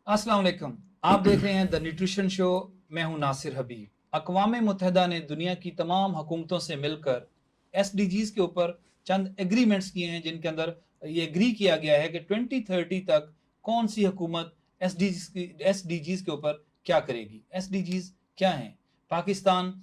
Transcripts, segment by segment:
अस्सलाम वालेकुम। आप देख रहे हैं द न्यूट्रिशन शो। मैं हूं नासिर हबीब। अक़वाम मुत्तहिदा ने दुनिया की तमाम हुकूमतों से मिलकर एसडीजीज के ऊपर चंद एग्रीमेंट्स किए हैं, जिनके अंदर ये एग्री किया गया है कि 2030 तक कौन सी हुकूमत एसडीजीज के ऊपर क्या करेगी। एसडीजीज क्या हैं? पाकिस्तान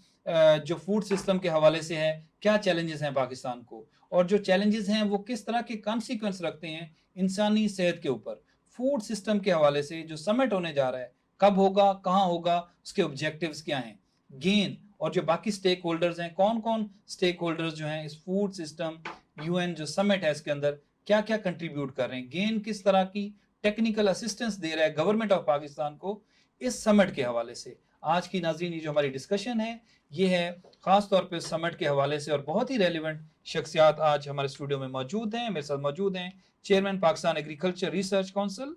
जो फूड सिस्टम के हवाले से है, क्या चैलेंजेस हैं पाकिस्तान को, और जो चैलेंजेस हैं वो किस तरह के कॉन्सिक्वेंस रखते हैं इंसानी सेहत के ऊपर। फूड सिस्टम के हवाले से जो समिट होने जा रहा है, कब होगा, कहाँ होगा, उसके ऑब्जेक्टिव्स क्या हैं, गेन, और जो बाकी स्टेक होल्डर्स हैं, कौन कौन स्टेक होल्डर्स जो हैं इस फूड सिस्टम यूएन जो समिट है इसके अंदर क्या क्या कंट्रीब्यूट कर रहे हैं, गेन किस तरह की टेक्निकल असिस्टेंस दे रहा है गवर्नमेंट ऑफ पाकिस्तान को इस समिट के हवाले से। आज की नाज़रीन ये जो हमारी डिस्कशन है ये है खास तौर पे समिट के हवाले से, और बहुत ही रेलिवेंट शख्सियात आज हमारे स्टूडियो में मौजूद हैं। मेरे साथ मौजूद हैं chairman Pakistan agriculture research council,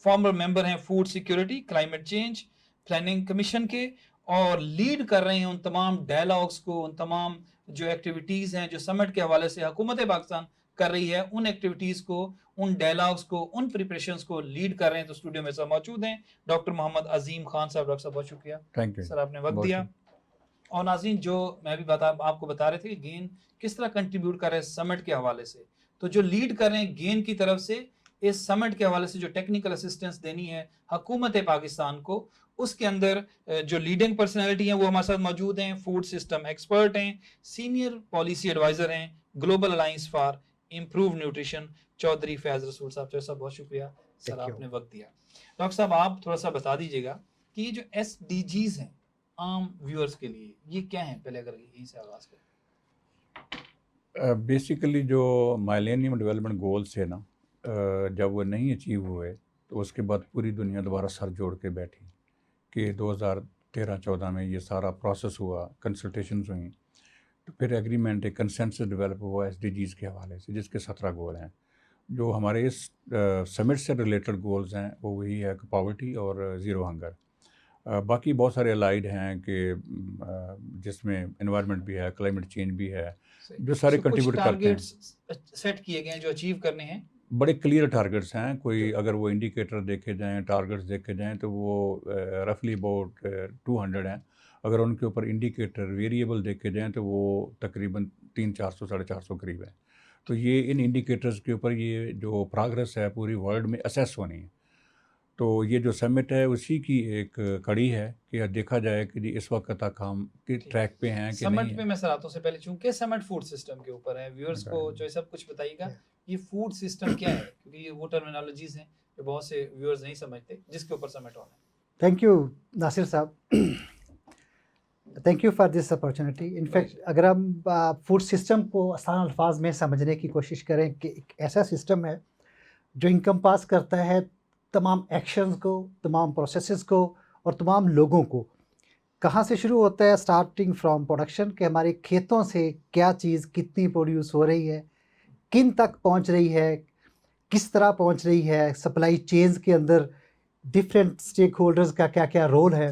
former member हैं food security climate change planning commission के, और लीड कर रहे हैं उन तमाम डायलॉग्स को, उन तमाम जो एक्टिविटीज़ हैं जो समिट के हवाले से हुकूमत पाकिस्तान कर रही है, उन एक्टिविटीज़ को, उन डायलॉग्स को, उन प्रिपरेशंस को लीड कर रहे हैं। तो स्टूडियो में सब मौजूद हैं डॉक्टर मोहम्मद अजीम खान साहब। डॉक्टर साहब बहुत शुक्रिया, थैंक यू। सर आपने वक्त बहुत दिया। और नाज़रीन जो मैं भी आपको बता रहे थे कि गेन किस तरह कंट्रीब्यूट कर रहे हैं समिट के हवाले से, तो जो लीड कर रहे हैं गेन की तरफ से इस समिट के हवाले से जो टेक्निकल असिस्टेंस देनी है हुकूमत पाकिस्तान को, उसके अंदर जो लीडिंग पर्सनैलिटी हैं वो हमारे साथ मौजूद हैं। फूड सिस्टम एक्सपर्ट हैं, सीनियर पॉलिसी एडवाइज़र हैं global alliance for improve nutrition, Chaudhry Faiz Rasool साहब। चौधरी साहब बहुत शुक्रिया सर, आपने वक्त दिया। डॉक्टर साहब आप थोड़ा सा बता दीजिएगा कि ये जो SDGs हैं आम व्यूअर्स के लिए ये क्या है, पहले अगर यहीं से आगाज करें। बेसिकली जो माइलेनियम डेवलपमेंट गोल्स है ना, जब वो नहीं अचीव हुए तो उसके बाद पूरी दुनिया दोबारा सर जोड़ के बैठी कि 2013-14 में ये सारा प्रोसेस हुआ, कंसल्टेशंस हुई, तो फिर एग्रीमेंट एक कंसेंसस डेवलप हुआ SDGs के हवाले से, जिसके 17 गोल हैं। जो हमारे इस समिट से रिलेटेड गोल्स हैं वो वही है कि पॉवर्टी और ज़ीरो हंगर। बाकी बहुत सारे अलाइड हैं कि जिसमें एनवायरनमेंट भी है, क्लाइमेट चेंज भी है, जो सारे कंट्रीब्यूट करते हैं। सेट किए गए हैं जो अचीव करने हैं, बड़े क्लियर टारगेट्स हैं। कोई अगर वो इंडिकेटर देखे जाएं, टारगेट्स देखे जाएं, तो वो रफली अबाउट 200 हैं। अगर उनके ऊपर इंडिकेटर वेरिएबल देखे जाएं तो वो तकरीबन 300-400, 450 करीब है। तो ये इन इंडिकेटर्स के ऊपर ये जो प्रोग्रेस है पूरी वर्ल्ड में असेस होनी है। तो ये जो समिट है उसी की एक कड़ी है कि देखा जाए कि जी इस वक्त तक हम कि ट्रैक पे हैं कि नहीं समिट पे है। मैं सराहतों से पहले चूंकि समिट फूड सिस्टम के ऊपर है, व्यूअर्स को जो सब कुछ बताइएगा ये फूड सिस्टम क्या है, क्योंकि ये वो टर्मिनोलॉजीज हैं जो बहुत से व्यूअर्स नहीं समझते जिसके ऊपर समिट होना है। थैंक यू नासिर साहब, thank you for this opportunity. In fact अगर हम फूड सिस्टम को आसान अल्फाज में समझने की कोशिश करें कि एक ऐसा सिस्टम है जो इनकम्पास करता है तमाम एक्शंस को, तमाम प्रोसेसेस को और तमाम लोगों को। कहाँ से शुरू होता है? स्टार्टिंग फ्रॉम प्रोडक्शन, कि हमारे खेतों से क्या चीज़ कितनी प्रोड्यूस हो रही है, किन तक पहुँच रही है, किस तरह पहुँच रही है, सप्लाई चेन्स के अंदर डिफरेंट स्टेक होल्डर्स का क्या क्या रोल है।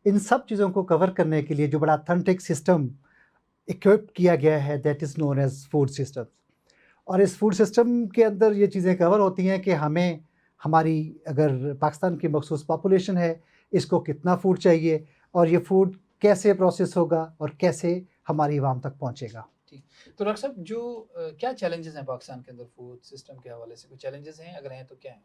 इन सब चीज़ों को कवर करने के लिए जो बड़ा ऑथेंटिक सिस्टम इक्विप किया गया है, that is known as food system. और इस फूड सिस्टम के अंदर ये चीज़ें कवर होती हैं कि हमें, हमारी अगर पाकिस्तान की मखसूस पॉपुलेशन है, इसको कितना फूड चाहिए और ये फूड कैसे प्रोसेस होगा और कैसे हमारी आवाम तक पहुँचेगा। ठीक, तो डॉक्टर साहब जो क्या चैलेंजेस हैं पाकिस्तान के अंदर फूड सिस्टम के हवाले से, कोई चैलेंजेस हैं? अगर हैं तो क्या हैं?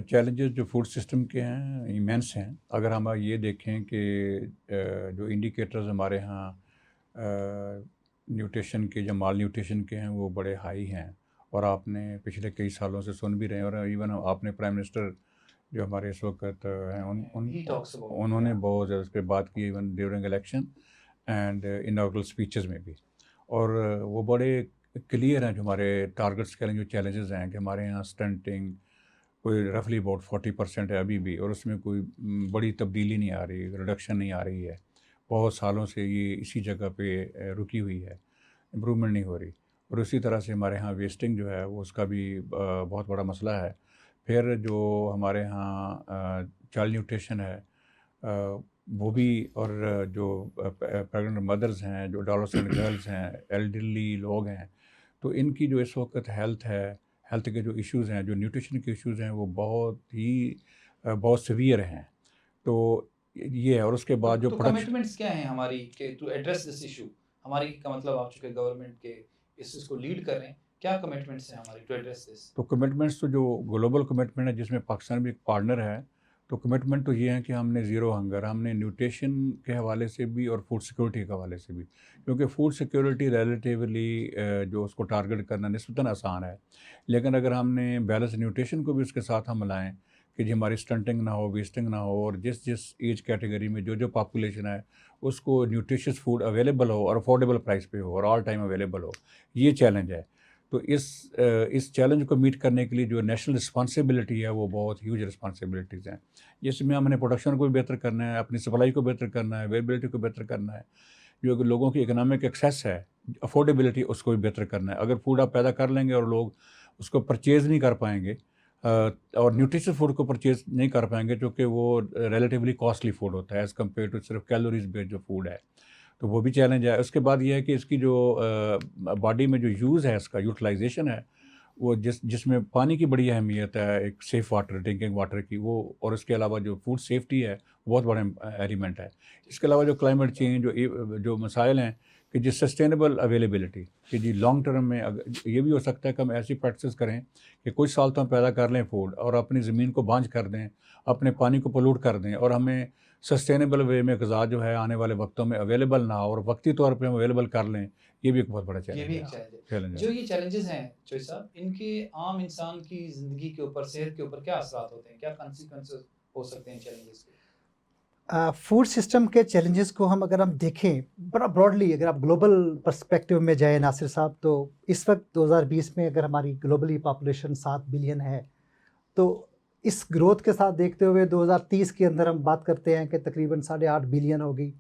चैलेंजेस जो फूड सिस्टम के हैं इमेंस हैं। अगर हम ये देखें कि जो इंडिकेटर्स हमारे यहाँ न्यूट्रिशन के, जो माल न्यूट्रिशन के हैं, वो बड़े हाई हैं। और आपने पिछले कई सालों से सुन भी रहे हैं, और इवन आपने प्राइम मिनिस्टर जो हमारे इस वक्त हैं उन्होंने बहुत ज़्यादा उस पर बात की, even during election and inaugural speeches में भी। और वो बड़े क्लियर हैं जो हमारे टारगेट्स के लिए, जो चैलेंजेस हैं कि हमारे यहाँ स्टंटिंग कोई रफली अबाउट 40% है अभी भी, और उसमें कोई बड़ी तब्दीली नहीं आ रही, रिडक्शन नहीं आ रही है। बहुत सालों से ये इसी जगह पे रुकी हुई है, इम्प्रूवमेंट नहीं हो रही। और उसी तरह से हमारे यहाँ वेस्टिंग जो है वो उसका भी बहुत बड़ा मसला है। फिर जो हमारे यहाँ चाइल्ड न्यूट्रिशन है वो भी, और जो प्रेग्नेंट मदर्स हैं, जो एडोलेसेंट गर्ल्स हैं, एल्डरली लोग हैं, तो इनकी जो इस वक्त हेल्थ है, ہیلتھ کے جو ایشوز ہیں، جو نیوٹریشن کے ایشوز ہیں، وہ بہت سیویئر ہیں. تو یہ ہے. اور اس کے بعد جو تو کمٹمنٹس کیا ہیں ہماری کہ ٹو ایڈریس دس ایشو؟ ہماری کا مطلب آپ چونکہ گورنمنٹ کے اس چیز کو لیڈ کر رہے ہیں، کیا کمٹمنٹس ہیں ہماری ٹو ایڈریس دس؟ تو کمٹمنٹس تو جو گلوبل کمٹمنٹ ہے جس میں پاکستان بھی ایک پارٹنر ہے، تو کمٹمنٹ تو یہ ہے کہ ہم نے زیرو ہنگر، ہم نے نیوٹریشن کے حوالے سے بھی اور فوڈ سیکورٹی کے حوالے سے بھی، کیونکہ فوڈ سیکورٹی ریلیٹیولی جو اس کو ٹارگٹ کرنا نسبتاً آسان ہے، لیکن اگر ہم نے بیلنس نیوٹریشن کو بھی اس کے ساتھ ہم ملائیں کہ جی ہماری اسٹنٹنگ نہ ہو، ویسٹنگ نہ ہو، اور جس ایج کیٹیگری میں جو پاپولیشن ہے اس کو نیوٹریشس فوڈ اویلیبل ہو اور افورڈیبل پرائس پہ ہو اور آل ٹائم اویلیبل ہو، یہ چیلنج ہے. تو اس چیلنج کو میٹ کرنے کے لیے جو نیشنل رسپانسبلٹی ہے وہ بہت ہیوج رسپانسبلٹیز ہیں، جس میں ہم نے پروڈکشن کو بھی بہتر کرنا ہے، اپنی سپلائی کو بہتر کرنا ہے، اویلیبلٹی کو بہتر کرنا ہے، جو لوگوں کی اکنامک ایکسیس ہے، افورڈیبلٹی، اس کو بھی بہتر کرنا ہے. اگر فوڈ آپ پیدا کر لیں گے اور لوگ اس کو پرچیز نہیں کر پائیں گے اور نیوٹریشن فوڈ کو پرچیز نہیں کر پائیں گے، چونکہ وہ ریلیٹیولی کاسٹلی فوڈ ہوتا ہے ایز کمپیئر ٹو صرف کیلوریز بیسڈ جو فوڈ ہے، تو وہ بھی چیلنج ہے. اس کے بعد یہ ہے کہ اس کی جو باڈی میں جو یوز ہے، اس کا یوٹیلائزیشن ہے، وہ جس میں پانی کی بڑی اہمیت ہے، ایک سیف واٹر، ڈرنکنگ واٹر کی، وہ، اور اس کے علاوہ جو فوڈ سیفٹی ہے بہت بڑا ایلیمنٹ ہے. اس کے علاوہ جو کلائمیٹ چینج، جو مسائل ہیں کہ جی سسٹینیبل اویلیبلٹی، کہ جی لانگ ٹرم میں یہ بھی ہو سکتا ہے کہ ہم ایسی پریکٹسز کریں کہ کچھ سال تو ہم پیدا کر لیں فوڈ اور اپنی زمین کو بانجھ کر دیں، اپنے پانی کو پولوٹ کر دیں، اور ہمیں سسٹینیبل وے میں غذا جو ہے آنے والے وقتوں میں اویلیبل نہ ہو اور وقتی طور پہ ہم اویلیبل کر لیں. یہ بھی ایک بہت بڑا یہ بھی ایک چیلنج ہے. جو یہ چیلنجز ہیں چوئی صاحب، ان کے عام انسان کی زندگی کے اوپر، صحت کے اوپر کیا اثرات ہوتے ہیں، کیا کانسیکوینسز ہو سکتے ہیں چیلنجز کے؟ فوڈ سسٹم کے چیلنجز کو اگر ہم دیکھیں بڑا براڈلی، اگر آپ گلوبل پرسپیکٹیو میں جائیں ناصر صاحب، تو اس وقت 2020 میں اگر ہماری گلوبلی پاپولیشن 7 بلین ہے، تو اس گروتھ کے ساتھ دیکھتے ہوئے 2030 کے اندر ہم بات کرتے ہیں کہ تقریباً 8.5 بلین ہوگی،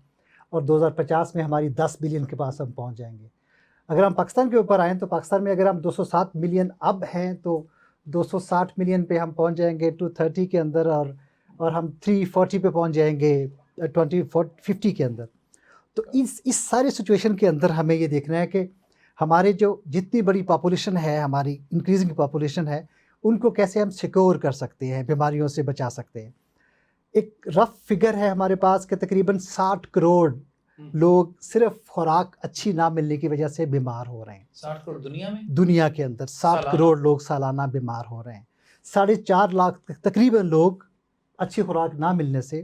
اور 2050 میں ہماری 10 بلین کے پاس ہم پہنچ جائیں گے. اگر ہم پاکستان کے اوپر آئیں تو پاکستان میں اگر ہم 207 ملین اب ہیں، تو 260 ملین پہ ہم پہنچ جائیں گے 2030 کے اندر، اور ہم 340 پہ پہنچ جائیں گے 2050 کے اندر. تو اس سارے سچویشن کے اندر ہمیں یہ دیکھنا ہے کہ ہمارے جو جتنی بڑی پاپولیشن ہے، ہماری انکریزنگ پاپولیشن ہے، ان کو کیسے ہم سیکور کر سکتے ہیں، بیماریوں سے بچا سکتے ہیں. ایک رف فگر ہے ہمارے پاس کہ تقریباً 60 کروڑ لوگ صرف خوراک اچھی نہ ملنے کی وجہ سے بیمار ہو رہے ہیں. 60 کروڑ دنیا میں؟ دنیا کے اندر 60 کروڑ لوگ سالانہ بیمار ہو رہے ہیں. 4.5 لاکھ تقریباً لوگ اچھی خوراک نہ ملنے سے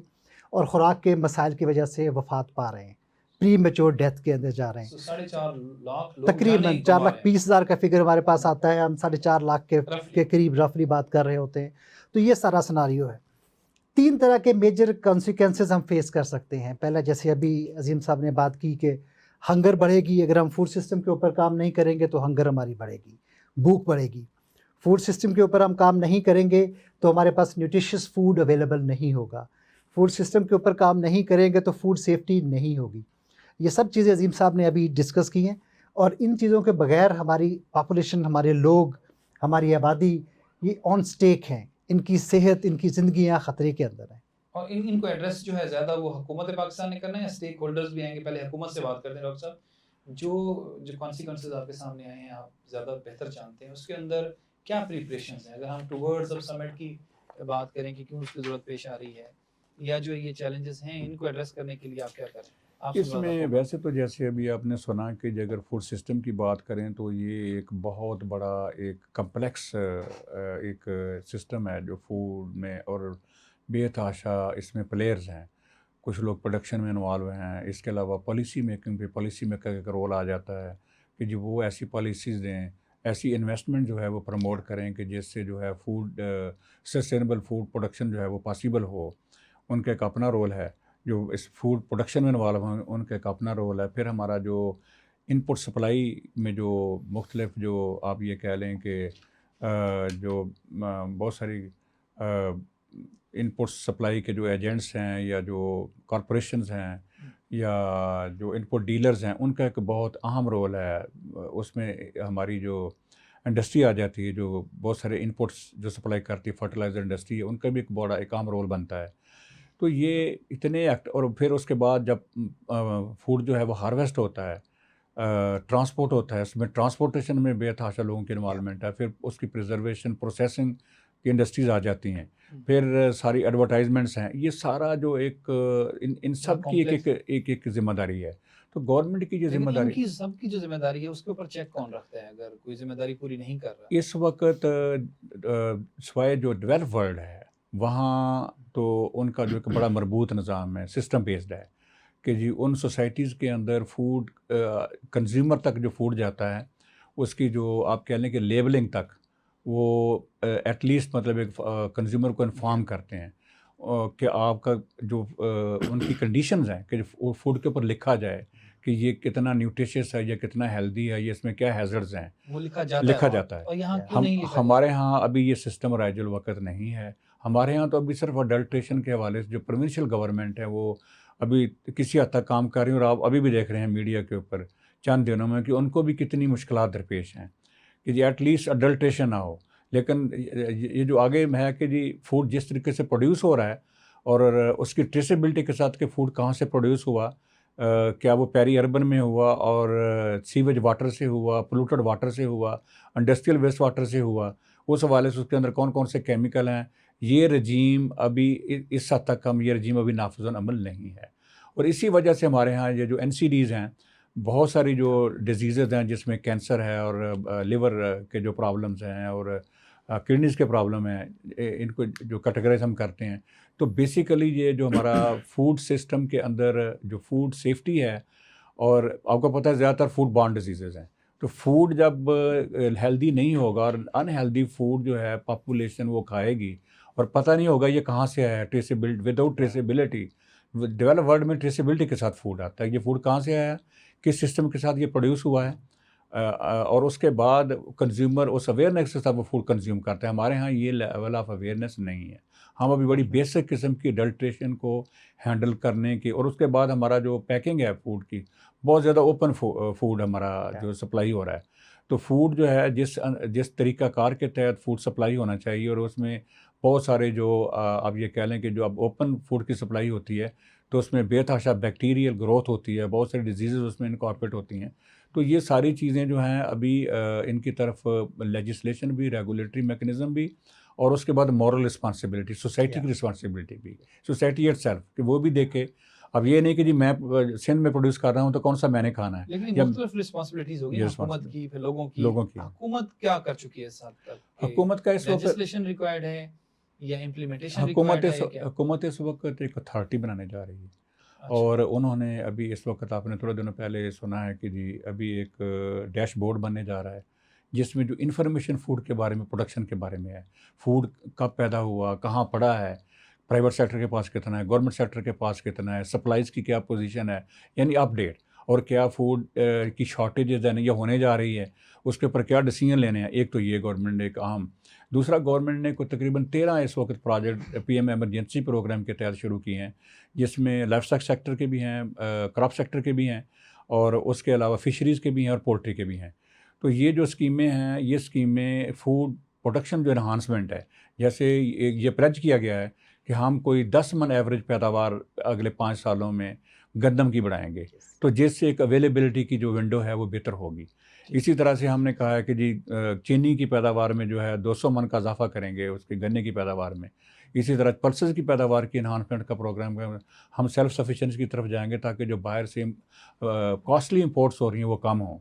اور خوراک کے مسائل کی وجہ سے وفات پا رہے ہیں، پری میچور ڈیتھ کے اندر جا رہے ہیں. 4.5 لاکھ لوگ تقریباً 4,20,000 کا فگر ہمارے پاس آتا ہے، ہم 4.5 لاکھ کے قریب رفلی بات کر رہے ہوتے ہیں. تو یہ سارا سناریو ہے. 3 طرح کے میجر کانسیکوینسز ہم فیس کر سکتے ہیں. پہلا، جیسے ابھی عظیم صاحب نے بات کی کہ ہنگر بڑھے گی. اگر ہم فوڈ سسٹم کے اوپر کام نہیں کریں گے تو ہنگر ہماری بڑھے گی، بھوک بڑھے گی. فوڈ سسٹم کے اوپر ہم کام نہیں کریں گے تو ہمارے پاس نیوٹریشس فوڈ اویلیبل نہیں ہوگا. فوڈ سسٹم کے اوپر کام نہیں کریں گے تو فوڈ سیفٹی نہیں ہوگی. یہ سب چیزیں عظیم صاحب نے ابھی ڈسکس کی ہیں، اور ان چیزوں کے بغیر ہماری پاپولیشن، ہمارے لوگ، ہماری آبادی یہ آن سٹیک ہیں. ان کی صحت، ان کی زندگیاں خطرے کے اندر ہیں. اور ان کو ایڈریس جو ہے زیادہ وہ حکومت پاکستان نے کرنا ہے یا اسٹیک ہولڈرز بھی آئیں گے؟ پہلے حکومت سے بات کرتے ہیں ڈاکٹر صاحب. جو کانسیکوینسز آپ کے سامنے آئے ہیں، آپ زیادہ بہتر جانتے ہیں، اس کے اندر کیا پریپریشنز ہیں؟ اگر ہم ٹورڈز اب سمٹ کی بات کریں کہ کیوں اس کی ضرورت پیش آ رہی ہے، یا جو یہ چیلنجز ہیں ان کو ایڈریس کرنے کے لیے آپ کیا کریں؟ اس میں ویسے تو جیسے ابھی آپ نے سنا کہ اگر فوڈ سسٹم کی بات کریں تو یہ ایک بہت بڑا ایک کمپلیکس ایک سسٹم ہے جو فوڈ میں، اور بے تحاشا اس میں پلیئرز ہیں. کچھ لوگ پروڈکشن میں انوالو ہیں. اس کے علاوہ پالیسی میکنگ پہ، پالیسی میکر کا رول آ جاتا ہے کہ جو وہ ایسی پالیسیز دیں، ایسی انویسٹمنٹ جو ہے وہ پروموٹ کریں کہ جس سے جو ہے فوڈ سسٹینیبل فوڈ پروڈکشن جو ہے وہ پاسیبل ہو. ان کا ایک اپنا رول ہے. جو اس فوڈ پروڈکشن میں انوالو ہیں ان کا ایک اپنا رول ہے. پھر ہمارا جو ان پٹ سپلائی میں جو مختلف، جو آپ یہ کہہ لیں کہ جو بہت ساری ان پٹ سپلائی کے جو ایجنٹس ہیں یا جو کارپوریشنز ہیں یا جو ان پٹ ڈیلرز ہیں، ان کا ایک بہت اہم رول ہے. اس میں ہماری جو انڈسٹری آ جاتی ہے، جو بہت سارے ان پٹس جو سپلائی کرتی ہے، فرٹیلائزر انڈسٹری ہے، ان کا بھی ایک بڑا ایک اہم رول بنتا ہے. تو یہ اتنے اور پھر اس کے بعد جب فوڈ جو ہے وہ ہارویسٹ ہوتا ہے ٹرانسپورٹ ہوتا ہے، اس میں ٹرانسپورٹیشن میں بے تحاشا لوگوں کی انوالومنٹ ہے، پھر اس کی پریزرویشن پروسیسنگ کی انڈسٹریز آ جاتی ہیں، پھر ساری ایڈورٹائزمنٹس ہیں، یہ سارا جو ایک ان سب کی ایک ذمہ داری ہے. تو گورنمنٹ کی جو ذمہ داری، ان کی سب کی جو ذمہ داری ہے اس کے اوپر چیک کون رکھتا ہے اگر کوئی ذمہ داری پوری نہیں کر رہا؟ اس وقت سوائے جو ڈیولپ ورلڈ ہے وہاں تو ان کا جو ایک بڑا مربوط نظام ہے، سسٹم بیسڈ ہے کہ جی ان سوسائٹیز کے اندر فوڈ کنزیومر تک جو فوڈ جاتا ہے اس کی جو آپ کہہ لیں کہ لیبلنگ تک وہ ایٹ لیسٹ مطلب ایک کنزیومر کو انفارم کرتے ہیں کہ آپ کا جو ان کی کنڈیشنز ہیں کہ فوڈ کے اوپر لکھا جائے کہ یہ کتنا نیوٹریشیس ہے یا کتنا ہیلدی ہے، یہ اس میں کیا ہیزرڈز ہیں، وہ لکھا جاتا ہے. اور یہاں کیوں نہیں لکھا؟ ہمارے ہاں ابھی یہ سسٹم رائج الوقت نہیں ہے. ہمارے ہاں تو ابھی صرف اڈلٹریشن کے حوالے سے جو پروونشل گورنمنٹ ہے وہ ابھی کسی حد تک کام کر رہی ہیں، اور آپ ابھی بھی دیکھ رہے ہیں میڈیا کے اوپر چند دنوں میں کہ ان کو بھی کتنی مشکلات درپیش ہیں کہ جی ایٹ لیسٹ اڈلٹریشن نہ ہو. لیکن یہ جو آگے ہے کہ جی فوڈ جس طریقے سے پروڈیوس ہو رہا ہے اور اس کی ٹریسیبلٹی کے ساتھ کہ فوڈ کہاں سے پروڈیوس ہوا، کیا وہ پیری اربن میں ہوا اور سیویج واٹر سے ہوا، پولوٹڈ واٹر سے ہوا، انڈسٹریل ویسٹ واٹر سے ہوا، اس حوالے سے اس کے اندر کون کون سے کیمیکل ہیں، یہ رجیم ابھی اس حد تک یہ رجیم ابھی نافذ العمل نہیں ہے. اور اسی وجہ سے ہمارے ہاں یہ جو NCDs ہیں، بہت ساری جو ڈیزیزز ہیں جس میں کینسر ہے اور لیور کے جو پرابلمز ہیں اور کڈنیز کے پرابلم ہیں، ان کو جو کیٹیگرائز ہم کرتے ہیں. تو بیسیکلی یہ جو ہمارا فوڈ سسٹم کے اندر جو فوڈ سیفٹی ہے، اور آپ کو پتہ ہے زیادہ تر فوڈ بارن ڈیزیزز ہیں، تو فوڈ جب ہیلدی نہیں ہوگا اور انہیلدی فوڈ جو ہے پاپولیشن وہ کھائے گی اور پتہ نہیں ہوگا یہ کہاں سے آیا، traceability without traceability. Develop world میں ٹریسیبلٹی کے ساتھ فوڈ آتا ہے، یہ فوڈ کہاں سے آیا، کس سسٹم کے ساتھ یہ پروڈیوس ہوا ہے، اور اس کے بعد کنزیومر اس اویئرنیس کے ساتھ وہ فوڈ کنزیوم کرتا ہے. ہمارے ہاں یہ لیول آف اویئرنیس نہیں ہے. ہم ابھی بڑی بیسک قسم کی اڈلٹریشن کو ہینڈل کرنے کی، اور اس کے بعد ہمارا جو پیکنگ ہے فوڈ کی بہت زیادہ اوپن فوڈ ہمارا جو سپلائی ہو رہا ہے. تو فوڈ جو ہے جس طریقہ کار کے تحت فوڈ سپلائی ہونا چاہیے، اور اس میں بہت سارے جو آپ یہ کہہ لیں کہ جو اب اوپن فوڈ کی سپلائی ہوتی ہے تو اس میں بے تحاشا بیکٹیریل گروتھ ہوتی ہے، بہت ساری ڈیزیزز اس میں انکارپوریٹ ہوتی ہیں. تو یہ ساری چیزیں جو ہیں ابھی ان کی طرف لیجسلیشن بھی، ریگولیٹری میکنزم بھی، اور اس کے بعد مورل رسپانسبلٹی، سوسائٹی کی رسپانسبلٹی بھی، سوسائٹی ایٹ سیلف کہ وہ بھی دیکھے. اب یہ نہیں کہ جی میں سندھ میں پروڈیوس کر رہا ہوں تو کون سا میں نے کھانا ہے. لیکن مختلف رسپانسبلٹیز ہوگی حکومت کی، پھر لوگوں کی. حکومت کیا کر چکی ہے اس حد تک؟ حکومت کا اس وقت لیجسلیشن ریکوائرڈ ہے یا امپلیمنٹیشن ریکوائرڈ ہے؟ حکومت اس وقت ایک اتھارٹی بنانے جا رہی ہے، اور انہوں نے ابھی اس وقت آپ نے تھوڑے دنوں پہلے سنا ہے کہ جی ابھی ایک ڈیش بورڈ بننے جا رہا ہے جس میں جو انفارمیشن فوڈ کے بارے میں، پروڈکشن کے بارے میں ہے، فوڈ کب پیدا ہوا، کہاں پڑا ہے، پرائیویٹ سیکٹر کے پاس کتنا ہے، گورنمنٹ سیکٹر کے پاس کتنا ہے، سپلائز کی کیا پوزیشن ہے، یعنی اپ ڈیٹ، اور کیا فوڈ کی شارٹیجز ہے یا ہونے جا رہی ہے، اس کے اوپر کیا ڈیسیجن لینے ہیں. ایک تو یہ گورنمنٹ نے ایک اہم. دوسرا گورنمنٹ نے کوئی تقریباً 13 اس وقت پروجیکٹ PM ایمرجنسی پروگرام کے تحت شروع کیے ہیں، جس میں لائف اسٹاک سیکٹر کے بھی ہیں، کراپ سیکٹر کے بھی ہیں، اور اس کے علاوہ فشریز کے بھی ہیں اور پولٹری کے بھی ہیں. تو یہ جو اسکیمیں ہیں، یہ اسکیمیں فوڈ پروڈکشن جو انہانسمنٹ ہے، جیسے یہ پلیج کیا گیا ہے کہ ہم کوئی 10 من ایوریج پیداوار اگلے 5 سالوں میں گندم کی بڑھائیں گے، تو جس سے ایک اویلیبلٹی کی جو ونڈو ہے وہ بہتر ہوگی. اسی طرح سے ہم نے کہا ہے کہ جی چینی کی پیداوار میں جو ہے 200 من کا اضافہ کریں گے اس کی گنے کی پیداوار میں. اسی طرح پلسز کی پیداوار کی انہانسمنٹ کا پروگرام ہم سیلف سفیشینسی کی طرف جائیں گے تاکہ جو باہر سے کاسٹلی امپورٹس ہو رہی ہیں وہ کم ہوں.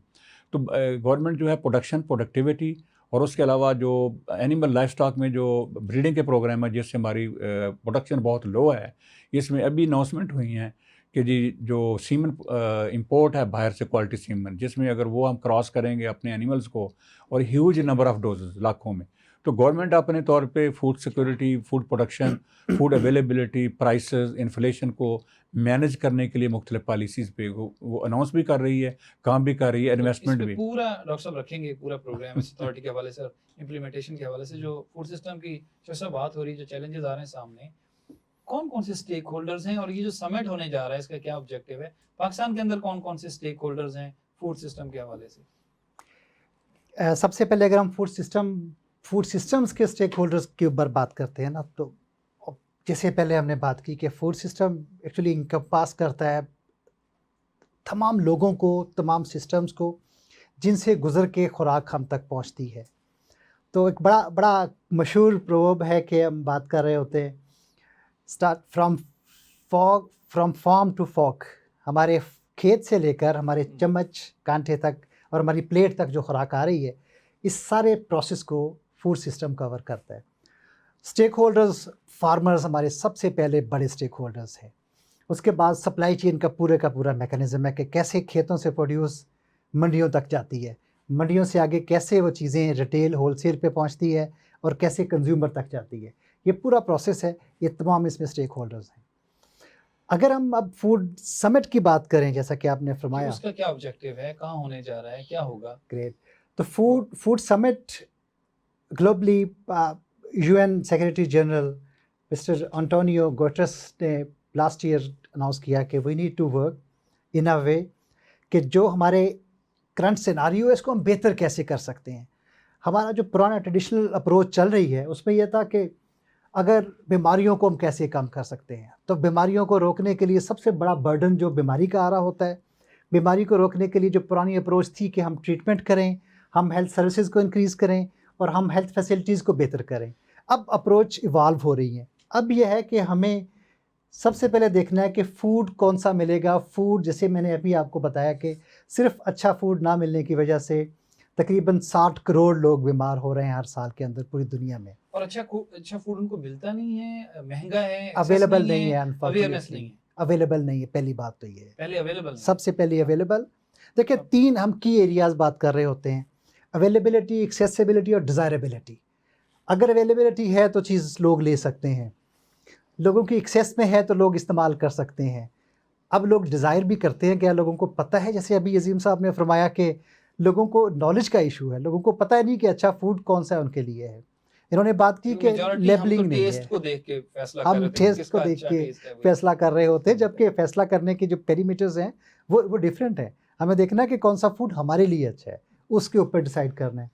تو گورنمنٹ جو ہے پروڈکٹیویٹی، اور اس کے علاوہ جو اینیمل لائف اسٹاک میں جو بریڈنگ کے پروگرام ہے جس سے ہماری پروڈکشن بہت لو ہے، اس میں ابھی اناؤنسمنٹ ہوئی ہیں کہ جی جو سیمن امپورٹ ہے باہر سے، کوالٹی سیمن، جس میں اگر وہ ہم کراس کریں گے اپنے اینیملز کو، اور ہیوج نمبر آف ڈوزز لاکھوں میں، تو گورنمنٹ اپنے طور پہ food security, food production, food availability, prices, inflation کو مینیج کرنے کے لیے مختلف پالیسیز پہ وہ اناؤنس بھی کر رہی ہے، کام بھی کر رہی ہے، انویسٹمنٹ بھی. پورا ڈاکٹر صاحب رکھیں گے پورا پروگرام اس اتھارٹی کے حوالے سے، امپلیمنٹیشن کے حوالے سے جو فوڈ سسٹم کی جیسا بات ہو رہی ہے، جو چیلنجز آ رہے ہیں سامنے، کون کون سے اسٹیک ہولڈرز ہیں، اور یہ جو سمٹ ہونے جا رہا ہے اس کا کیا آبجیکٹیو ہے؟ پاکستان کے اندر کون کون سے اسٹیک ہولڈرز ہیں فوڈ سسٹم کے حوالے سے؟ سب سے پہلے اگر ہم فوڈ سسٹمز کے اسٹیک ہولڈرز کے اوپر بات کرتے ہیں نا، تو جیسے پہلے ہم نے بات کی کہ فوڈ سسٹم ایکچولی انکمپاس کرتا ہے तमाम लोगों को, तमाम सिस्टम्स को जिनसे गुज़र के खुराक हम तक पहुंचती है। तो एक बड़ा बड़ा मशहूर प्रोवर्ब है कि हम बात कर रहे होते हैं, start from farm to fork, हमारे खेत से लेकर हमारे चम्मच कांटे तक और हमारी प्लेट तक जो खुराक आ रही है, इस सारे प्रोसेस को फूड सिस्टम कवर करता है। स्टेक होल्डर्स, फार्मर्स हमारे सबसे पहले बड़े स्टेक होल्डर्स हैं। उसके बाद सप्लाई चेन का पूरा मैकेनिज़्म है कि कैसे खेतों से प्रोड्यूस मंडियों तक जाती है, मंडियों से आगे कैसे वो चीज़ें रिटेल होलसेल पे पहुंचती है और कैसे कंज्यूमर तक जाती है। ये पूरा प्रोसेस है, ये तमाम इसमें स्टेक होल्डर्स हैं। अगर हम अब फूड समिट की बात करें, जैसा कि आपने कि फरमाया, उसका क्या ऑब्जेक्टिव है, कहाँ होने जा रहा है, क्या होगा? ग्रेट। तो food summit globally UN secretary general mister Antonio Guterres ने लास्ट ईयर अनाउंस किया कि we need to work in a way कि जो हमारे करंट सिनारियो है इसको हम बेहतर कैसे कर सकते हैं। हमारा जो पुराना ट्रेडिशनल अप्रोच चल रही है उसमें यह था कि अगर बीमारियों को हम कैसे कम कर सकते हैं, तो बीमारियों को रोकने के लिए सबसे बड़ा बर्डन जो बीमारी का आ रहा होता है, बीमारी को रोकने के लिए जो पुरानी अप्रोच थी कि हम ट्रीटमेंट करें, हम हेल्थ सर्विसेज को इंक्रीज़ करें और हम हेल्थ फैसिलिटीज़ को बेहतर करें। अब अप्रोच इवाल्व हो रही है। अब यह है कि हमें सबसे पहले देखना है कि फ़ूड कौन सा मिलेगा। फ़ूड, जैसे मैंने अभी आपको बताया कि सिर्फ अच्छा फ़ूड ना मिलने की वजह से तकरीबन 60 करोड़ लोग बीमार हो रहे हैं हर साल के अंदर पूरी दुनिया में। और अच्छा फूड उनको मिलता नहीं है, महंगा है, अवेलेबल नहीं है, अवेयरनेस अनफॉर्चुनेटली नहीं है। अवेलेबल नहीं है। पहली बात तो ये है, पहले अवेलेबल नहीं। सबसे पहले अवेलेबल। देखिए, 3 हम की एरियाज़ बात कर रहे होते हैं, अवेलेबिलिटी, एक्सेसिबिलिटी और डिज़ायरेबिलिटी। अगर अवेलेबिलिटी है तो चीज़ लोग ले सकते हैं, लोगों की एक्सेस में है तो लोग इस्तेमाल कर सकते हैं। अब लोग डिज़ायर भी करते हैं, क्या लोगों को पता है? जैसे अभी अजीम साहब ने फरमाया कि लोगों को नॉलेज का इशू है, लोगों को पता ही नहीं कि अच्छा फूड कौन सा उनके लिए है। इन्होंने बात की कि लेबलिंग नहीं है, टेस्ट को देख के फैसला कर हम रहे थे कि टेस्ट किसका को देख अच्छा के टेस्ट है। फैसला कर रहे होते हैं, जबकि फैसला करने के जो पेरीमीटर्स हैं वो डिफरेंट है। हमें देखना है कि कौन सा फूड हमारे लिए अच्छा है, उसके ऊपर डिसाइड करना है।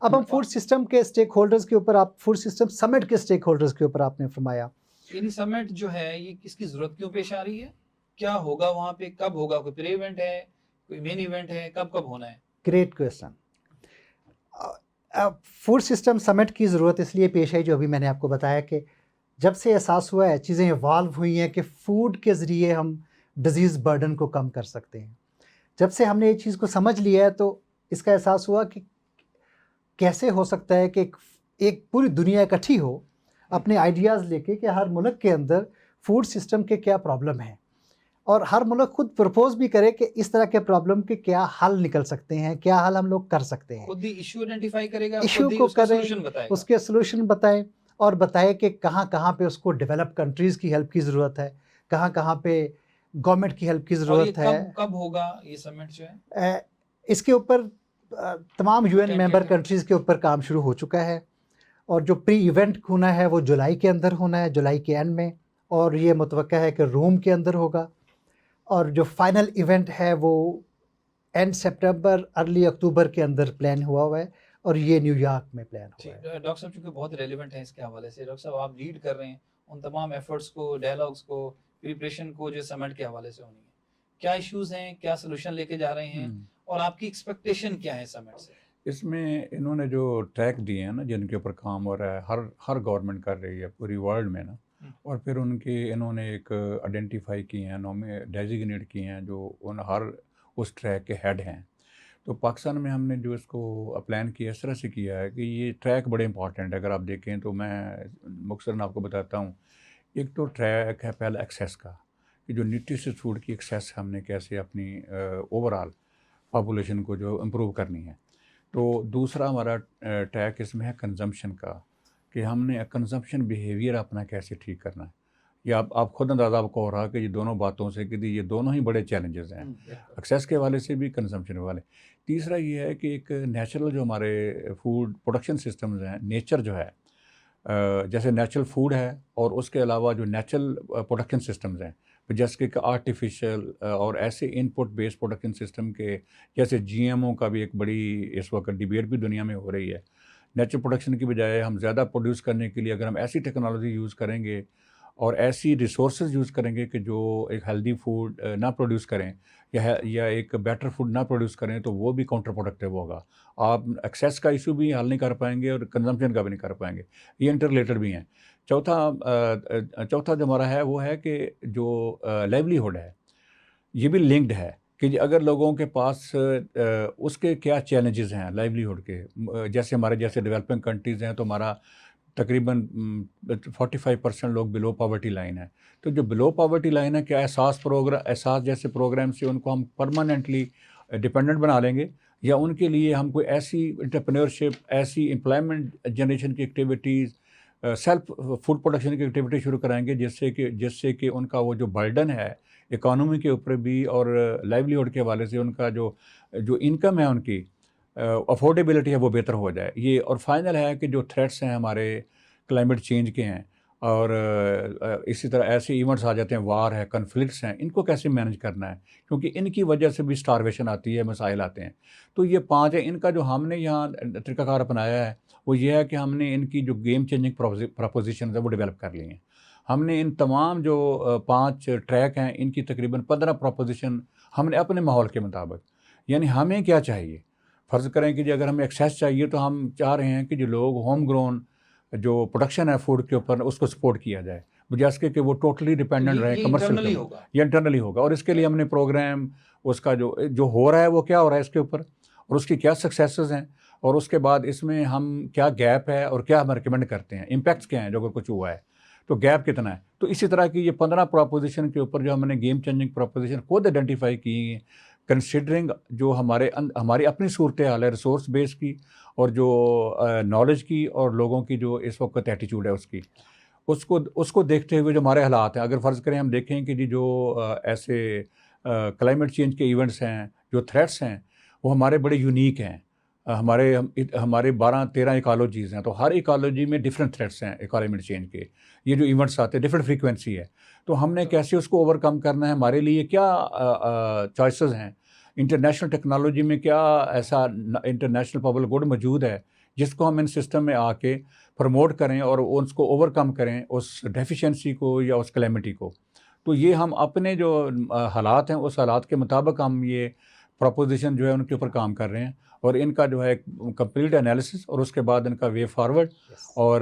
अब हम फूड सिस्टम के स्टेक होल्डर्स के ऊपर, आप फूड सिस्टम समिट के स्टेक होल्डर्स के ऊपर आपने फरमाया, यानी समिट जो है ये किसकी जरूरत क्यों पेश आ रही है, क्या होगा वहाँ पे, कब होगा, कोई प्री इवेंट है, कोई मेन इवेंट है, कब कब होना है? Great question. Food system summit की ज़रूरत इसलिए पेश आई, जो अभी मैंने आपको बताया कि जब से एहसास हुआ है, चीज़ें इवाल्व हुई हैं कि फ़ूड के ज़रिए हम डिज़ीज़ बर्डन को कम कर सकते हैं। जब से हमने ये चीज़ को समझ लिया है तो इसका एहसास हुआ कि कैसे हो सकता है कि एक पूरी दुनिया इकट्ठी हो अपने आइडियाज़ लेके कि हर मुल्क के अंदर फूड सिस्टम के क्या प्रॉब्लम है, और हर मुल्क खुद प्रपोज भी करे कि इस तरह के प्रॉब्लम के क्या हल निकल सकते हैं, क्या हल हम लोग कर सकते हैं। खुद ही इशू आइडेंटिफाई करेगा, इशू खुद ही को उसका करें, सॉल्यूशन बताएगा। उसके सॉल्यूशन बताएं और बताएं कि कहाँ कहाँ पे उसको डेवलप कंट्रीज़ की हेल्प की ज़रूरत है, कहाँ कहाँ पे गवर्नमेंट की हेल्प की और ये ज़रूरत है। कब होगा ये समिट जो है? इसके ऊपर तमाम यूएन मेंबर Tentative. कंट्रीज़ के ऊपर काम शुरू हो चुका है, और जो प्री इवेंट होना है वो जुलाई के अंदर होना है, जुलाई के एंड में, और ये मुतवक्का है कि रोम के अंदर होगा, और जो फाइनल इवेंट है वो एंड सितंबर अर्ली अक्टूबर के अंदर प्लान हुआ है, और ये न्यूयॉर्क में प्लान हुआ है। डॉक्टर साहब चूंकि बहुत रेलिवेंट है इसके हवाले से, डॉक्टर साहब आप लीड कर रहे हैं उन तमाम एफर्ट्स को, डायलॉग्स को, प्रिपरेशन को जो समिट के हवाले से होनी है, क्या इश्यूज हैं, क्या सोल्यूशन लेके जा रहे हैं, और आपकी एक्सपेक्टेशन क्या है समिट से? इसमें इन्होंने जो ट्रैक दिए हैं ना, जिनके ऊपर काम हो रहा है, हर गवर्नमेंट कर रही है पूरी वर्ल्ड में ना, और फिर उनके इन्होंने एक आइडेंटिफाई किए हैं, नॉमे डेजिग्नेट किए हैं जो उन हर उस ट्रैक के हेड हैं। तो पाकिस्तान में हमने जो इसको प्लान किया इस तरह से किया है कि ये ट्रैक बड़े इंपॉर्टेंट है। अगर आप देखें तो मैं मुख्तसरन आपको बताता हूँ। एक तो ट्रैक है पहला एक्सेस का, कि जो न्यूट्रिशियस फूड की एक्सेस हमने कैसे अपनी ओवरऑल पॉपुलेशन को जो इम्प्रूव करनी है। तो दूसरा हमारा ट्रैक इसमें है कंजम्पशन का, कि हमने कंजम्पशन बिहेवियर अपना कैसे ठीक करना है। ये आप खुद अंदाज़ा आपको हो रहा कि ये दोनों बातों से कि ये दोनों ही बड़े चैलेंजेस हैं, एक्सेस के हवाले से भी, कंजम्पशन के वाले। तीसरा ये है कि एक नेचुरल जो हमारे फूड प्रोडक्शन सिस्टम्स हैं, नेचर जो है, जैसे नेचुरल फूड है और उसके अलावा जो नेचुरल प्रोडक्शन सिस्टम्स हैं, जैसे कि आर्टिफिशियल और ऐसे इनपुट बेस्ड प्रोडक्शन सिस्टम के, जैसे जीएमओ का भी एक बड़ी इस वक्त डिबेट भी दुनिया में हो रही है। नेचुरल प्रोडक्शन की बजाय हम ज़्यादा प्रोड्यूस करने के लिए अगर हम ऐसी टेक्नोलॉजी यूज़ करेंगे اور ایسی ریسورسز یوز کریں گے کہ جو ایک ہیلدی فوڈ نہ پروڈیوس کریں یا ایک بیٹر فوڈ نہ پروڈیوس کریں تو وہ بھی کاؤنٹر پروڈکٹیو ہوگا. آپ ایکسیس کا ایشو بھی حل نہیں کر پائیں گے اور کنزمپشن کا بھی نہیں کر پائیں گے. یہ انٹر ریلیٹڈ بھی ہیں. چوتھا جو ہمارا ہے وہ ہے کہ جو لائیولیہڈ ہے یہ بھی لنکڈ ہے کہ اگر لوگوں کے پاس اس کے کیا چیلنجز ہیں لائیولیہڈ کے. جیسے ہمارے جیسے ڈیولپنگ کنٹریز ہیں تو ہمارا تقریباً 45% لوگ بلو پاورٹی لائن ہے. تو جو بلو پاورٹی لائن ہے کیا احساس جیسے پروگرام سے ان کو ہم پرماننٹلی ڈپینڈنٹ بنا لیں گے یا ان کے لیے ہم کوئی ایسی انٹرپرینورشپ ایسی امپلائمنٹ جنریشن کی ایکٹیویٹیز سیلف فوڈ پروڈکشن کی ایکٹیویٹی شروع کرائیں گے جس سے کہ ان کا وہ جو برڈن ہے اکانومی کے اوپر بھی اور لائیولیہڈ کے حوالے سے ان کا جو انکم ہے ان کی افورڈیبلٹی ہے وہ بہتر ہو جائے. یہ اور فائنل ہے کہ جو تھریٹس ہیں ہمارے کلائمیٹ چینج کے ہیں اور اسی طرح ایسے ایونٹس آ جاتے ہیں وار ہے کنفلکٹس ہیں ان کو کیسے مینیج کرنا ہے کیونکہ ان کی وجہ سے بھی اسٹارویشن آتی ہے مسائل آتے ہیں. تو یہ 5 ہیں. ان کا جو ہم نے یہاں طریقہ کار اپنایا ہے وہ یہ ہے کہ ہم نے ان کی جو گیم چینجنگ پراپوزیشنز ہیں وہ ڈیولپ کر لی ہیں. ہم نے ان تمام جو 5 ٹریک ہیں ان کی تقریباً 15 پراپوزیشن ہم نے اپنے ماحول کے مطابق یعنی ہمیں کیا چاہیے. فرض کریں کہ اگر ہمیں ایکسیس چاہیے تو ہم چاہ رہے ہیں کہ جو لوگ ہوم گرون جو پروڈکشن ہے فوڈ کے اوپر اس کو سپورٹ کیا جائے بجائے اس کے کہ وہ ٹوٹلی ڈیپینڈنٹ رہے کمرشل. یہ انٹرنلی ہوگا اور اس کے لیے ہم نے پروگرام اس کا جو ہو رہا ہے وہ کیا ہو رہا ہے اس کے اوپر اور اس کی کیا سکسیسز ہیں اور اس کے بعد اس میں ہم کیا گیپ ہے اور کیا ہم ریکمینڈ کرتے ہیں امپیکٹس کیا ہیں جو اگر کچھ ہوا ہے تو گیپ کتنا ہے. تو اسی طرح کی یہ 15 پراپوزیشن کے اوپر جو ہم نے گیم چینجنگ پراپوزیشن خود آئیڈینٹیفائی کی ہیں کنسیڈرنگ جو ہماری اپنی صورتحال ہے ریسورس بیس کی اور جو نالج کی اور لوگوں کی جو اس وقت ایٹیچیوڈ ہے اس کو دیکھتے ہوئے جو ہمارے حالات ہیں. اگر فرض کریں ہم دیکھیں کہ جو ایسے کلائمیٹ چینج کے ایونٹس ہیں جو تھریٹس ہیں وہ ہمارے بڑے یونیک ہیں. ہمارے 12-13 ایکالوجیز ہیں تو ہر ایکالوجی میں ڈفرینٹ تھریٹس ہیں کلائمیٹ چینج کے. یہ جو ایونٹس آتے ہیں ڈفرینٹ فریکوینسی ہے تو ہم نے کیسے اس کو اوور کم کرنا ہے. ہمارے لیے کیا چوائسیز ہیں انٹرنیشنل ٹیکنالوجی میں کیا ایسا انٹرنیشنل پبلک گڈ موجود ہے جس کو ہم ان سسٹم میں آ کے پروموٹ کریں اور اس کو اوور کم کریں اس ڈیفیشنسی کو یا اس کلیمٹی کو. تو یہ ہم اپنے جو حالات ہیں اس حالات کے مطابق ہم یہ پروپوزیشن جو ہے ان کے اوپر کام کر رہے ہیں اور ان کا جو ہے کمپلیٹ انالیسس اور اس کے بعد ان کا وے فارورڈ اور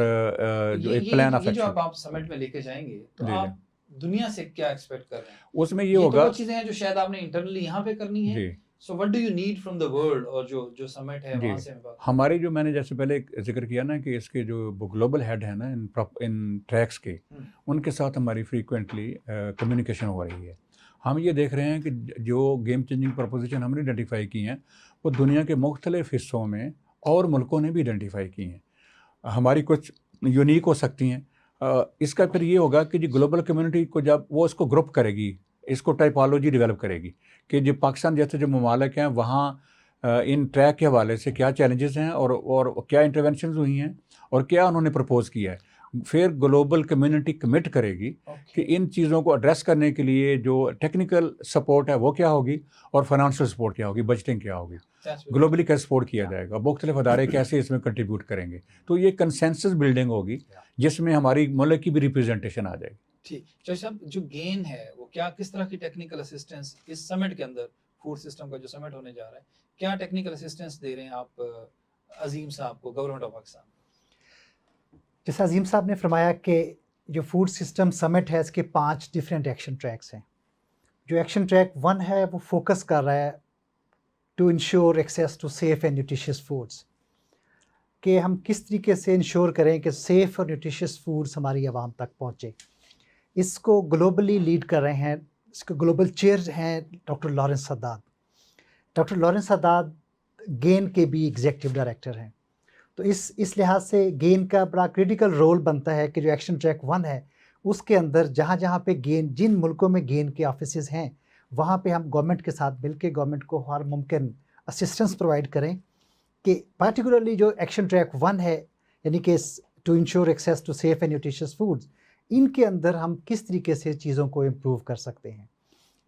جو ایک پلان آف ایکشن. جو آپ سمٹ میں لے کے جائیں گے تو آپ دنیا سے کیا ایکسپیکٹ کر رہے ہیں اس میں یہ ہوگا وہ چیزیں ہیں جو شاید آپ نے انٹرنلی یہاں پہ کرنی ہے. So what do you need from the world اور جو سمٹ ہے وہاں سے ہماری جو میں نے جیسے پہلے ذکر کیا نا کہ اس کے جو گلوبل ہیڈ ہیں نا ان ٹریکس کے ان کے ساتھ ہماری فریکوینٹلی کمیونیکیشن ہو رہی ہے. ہم یہ دیکھ رہے ہیں کہ جو گیم چینجنگ پروپوزیشن ہم نے آئیڈینٹیفائی کی ہیں وہ دنیا کے مختلف حصوں میں اور ملکوں نے بھی آئیڈینٹیفائی کی ہیں. ہماری کچھ یونیک ہو سکتی ہیں. اس کا پھر یہ ہوگا کہ جو گلوبل کمیونٹی کو جب وہ اس کو گروپ کرے گی اس کو ٹائپالوجی ڈیولپ کرے گی کہ جو پاکستان جیسے جو ممالک ہیں وہاں ان ٹریک کے حوالے سے کیا چیلنجز ہیں اور کیا انٹرونشنز ہوئی ہیں اور کیا انہوں نے پرپوز کیا ہے. پھر گلوبل کمیونٹی کمٹ کرے گی کہ ان چیزوں کو ایڈریس کرنے کے لیے جو ٹیکنیکل سپورٹ ہے وہ کیا ہوگی اور فائنانشیل سپورٹ کیا ہوگی بجٹنگ کیا ہوگی گلوبلی کیسے سپورٹ کیا جائے گا مختلف ادارے کیسے اس میں کنٹریبیوٹ کریں گے. تو یہ کنسنسس بلڈنگ ہوگی جس میں ہماری ملک کی بھی ریپرزنٹیشن آ جائے گی. ٹھیک چوہے صاحب جو گین ہے وہ کیا کس طرح کی ٹیکنیکل اسسٹنس اس سمٹ کے اندر فوڈ سسٹم کا جو سمٹ ہونے جا رہا ہے کیا ٹیکنیکل اسسٹنس دے رہے ہیں آپ عظیم صاحب کو گورنمنٹ آف پاکستان. جیسے عظیم صاحب نے فرمایا کہ جو فوڈ سسٹم سمٹ ہے اس کے 5 ڈفرینٹ ایکشن ٹریکس ہیں. جو ایکشن ٹریک 1 ہے وہ فوکس کر رہا ہے to ensure access to safe and nutritious foods کہ ہم کس طریقے سے انشور کریں کہ سیف اور نیوٹریشیس فوڈس ہماری عوام تک پہنچے. اس کو گلوبلی لیڈ کر رہے ہیں. اس کے گلوبل چیئر ہیں doctor Lawrence Haddad. Doctor Lawrence Haddad GAIN کے بھی ایگزیکٹو ڈائریکٹر ہیں. تو اس لحاظ سے گین کا بڑا کریٹیکل رول بنتا ہے کہ جو ایکشن ٹریک 1 ہے اس کے اندر جہاں پہ گین جن ملکوں میں گین کے آفیسز ہیں وہاں پہ ہم گورنمنٹ کے ساتھ مل کے گورنمنٹ کو ہر ممکن اسسٹنس پرووائڈ کریں کہ پارٹیکولرلی جو ایکشن ٹریک 1 ہے یعنی کہ to ensure access to safe and nutritious foods ان کے اندر ہم کس طریقے سے چیزوں کو امپروو کر سکتے ہیں.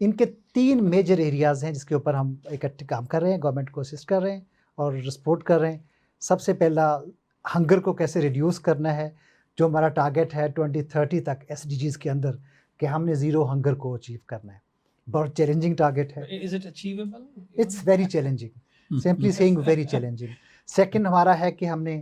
ان کے 3 میجر ایریاز ہیں جس کے اوپر ہم اکٹھے کام کر رہے ہیں گورنمنٹ کو اسسٹ کر رہے ہیں اور سپورٹ کر رہے ہیں. سب سے پہلا ہنگر کو کیسے ریڈیوس کرنا ہے. जो हमारा टारगेट है 2030 तक SDGs के अंदर कि हमने ज़ीरो हंगर को अचीव करना है, बहुत चैलेंजिंग टारगेट है. Is it achievable? It's very challenging, simply saying very challenging. Second हमारा है कि हमने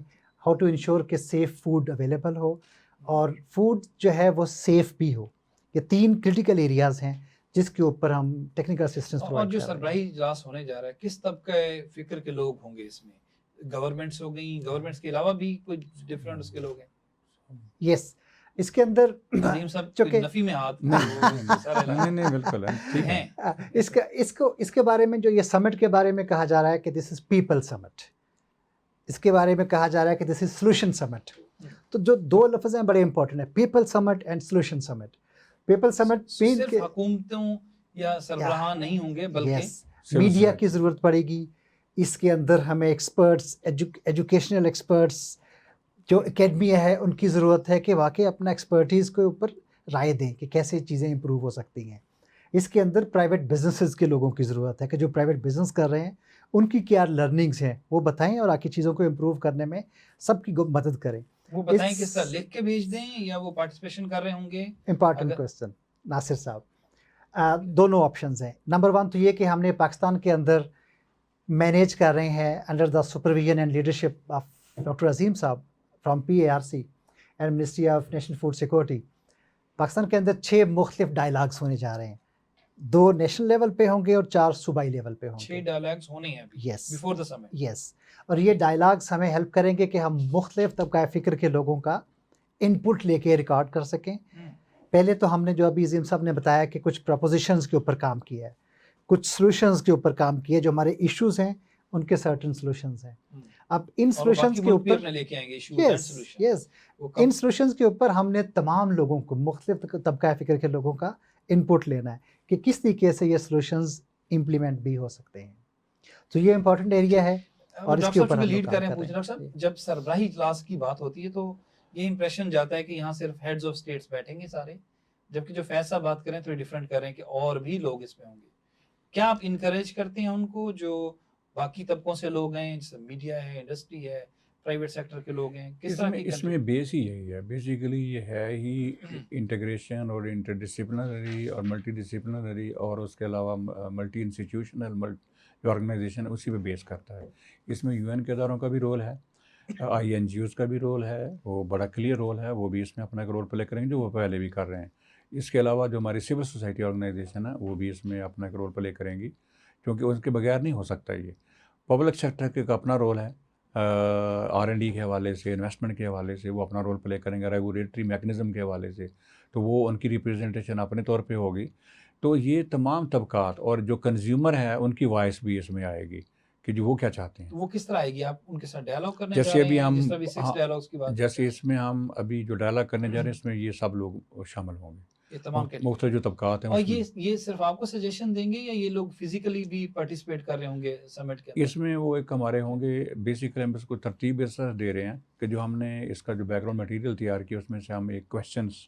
हाउ टू इंश्योर कि सेफ़ फूड अवेलेबल हो और फूड जो है वो सेफ़ भी हो. ये 3 क्रिटिकल एरियाज़ हैं जिसके ऊपर हम टेक्निकल असिस्टेंस और प्रोवाइड जो कर रहे हैं. सरबराही इजलास होने जा रहा है, किस तबके फिक्र के लोग होंगे इसमें? गवर्नमेंट्स हो गई, गवर्नमेंट्स के अलावा भी कोई डिफरेंट उसके लोग हैं? यस, इसके अंदर अजीम साहब चूंकि कोई नफी में हाथ नहीं बिल्कुल है, ठीक है. हैं. इसके बारे में जो ये समिट के बारे में कहा जा रहा है कि दिस इज़ पीपल समिट, इसके बारे में कहा जा रहा है कि दिस इज़ सोल्यूशन समिट. तो जो 2 लफ्ज़ हैं बड़े इंपॉर्टेंट है, people summit and solution summit. People summit सिर्फ हुकूमतों या सरबराह नहीं होंगे बल्कि मीडिया की ज़रूरत पड़ेगी. इसके अंदर हमें एक्सपर्ट्स, एजुकेशनल एक्सपर्ट्स, जो एकेडमिया है उनकी ज़रूरत है कि वाकई अपना एक्सपर्टीज़ के ऊपर राय दें कि कैसे चीज़ें इंप्रूव हो सकती हैं. इसके अंदर प्राइवेट बिजनेसेस के लोगों की ज़रूरत है कि जो प्राइवेट बिजनेस कर रहे हैं उनकी क्या लर्निंग्स हैं वो बताएं और आगे चीज़ों को इम्प्रूव करने में सबकी मदद करें. वो बताएं किस तरह लिख के भेज दें या वो पार्टिसिपेशन कर रहे होंगे? इम्पॉर्टेंट क्वेश्चन नासिर साहब. दोनों ऑप्शंस हैं. नंबर 1 तो ये कि हमने पाकिस्तान के अंदर मैनेज कर रहे हैं under the supervision and leadership of doctor Azeem साहब from PARC and ministry of national food security. Pakistan के अंदर 6 मुख्तलिफ डायलॉग्स होने जा रहे हैं. 2 नेशनल लेवल पे होंगे और 4 सूबाई लेवल पे होंगे. 6 डायलॉग्स होने हैं अभी Yes. Before the summit. Yes, और ये डायलॉग्स हमें हेल्प करेंगे कि हम मुख्तलिफ तबका फ़िक्र के लोगों का इनपुट लेके रिकॉर्ड कर सकें. पहले तो हमने जो अभी अजीम साहब ने बताया कि कुछ प्रपोजिशंस के ऊपर काम किया है, कुछ सॉल्यूशंस के ऊपर काम किया, जो हमारे इश्यूज़ हैं उनके सर्टेन सॉल्यूशंस हैं. अब इन सॉल्यूशंस के ऊपर लेके आएंगे issues and solution. Yes in solutions के ऊपर हमने तमाम लोगों को, मुख्तलिफ तबका फ़िक्र के लोगों का इनपुट लेना है कि किस तरीके से ये सॉल्यूशंस इम्प्लीमेंट भी हो सकते हैं. तो ये इंपॉर्टेंट एरिया है और इसके ऊपर हम लीड लोग कर काम रहे हैं. कर पूछ रहे रहा साहब, जब सरबराही इजलास की बात होती है तो ये इंप्रेशन जाता है कि यहाँ सिर्फ हेड्स ऑफ स्टेट्स बैठेंगे सारे, जबकि जो फैसला बात करें थोड़ी डिफरेंट कर रहे हैं कि और भी लोग इसमें होंगे. क्या आप इनकरेज करते हैं उनको जो बाकी तबकों से लोग हैं, जैसे मीडिया है, इंडस्ट्री है, प्राइवेट सेक्टर के लोग हैं? किस तरह की इसमें बेस ही यही है. बेसिकली ये है ही इंटीग्रेशन और इंटरडिसिप्लिनरी और मल्टीडिसिप्लिनरी और उसके अलावा मल्टी इंस्टीट्यूशनल ऑर्गेनाइजेशन उसी पे बेस करता है. इसमें UN के इदारों का भी रोल है, INGOs का भी रोल है, वो बड़ा क्लियर रोल है, वो भी इसमें अपना एक रोल प्ले करेंगे जो वो पहले भी कर रहे हैं. इसके अलावा जो हमारी सिविल सोसाइटी ऑर्गेनाइजेशन है वो भी इसमें अपना एक रोल प्ले करेंगी, क्योंकि उनके बगैर नहीं हो सकता. ये पब्लिक सेक्टर का अपना रोल है, R&D के हवाले से, इन्वेस्टमेंट के हवाले से वो अपना रोल प्ले करेंगे, रेगुलेटरी मैकेनिज़्म के हवाले से तो वो उनकी रिप्रेजेंटेशन अपने तौर पे होगी. तो ये तमाम तबकात और जो कंज्यूमर है उनकी वॉइस भी इसमें आएगी कि जो वो क्या चाहते हैं. वो किस तरह आएगी? आप उनके साथ डायलॉग करने जैसे जा रहे अभी हैं, हम जिस तरह भी 6 डायलॉग्स की बात जैसे इसमें हम अभी जो डायलॉग करने जा रहे हैं इसमें ये सब लोग शामिल होंगे, ये तमाम के मुख्तलिफ जो तबकात हैं. और ये सिर्फ आपको सजेशन देंगे या ये लोग फिजिकली भी पार्टिसिपेट कर रहे होंगे समिट के अंदर? इसमें वो एक हमारे होंगे, बेसिकली हम इसको तरतीब इस तरह दे रहे हैं कि जो हमने इसका जो बैकग्राउंड मटेरियल तैयार किया उसमें से हम एक क्वेश्चंस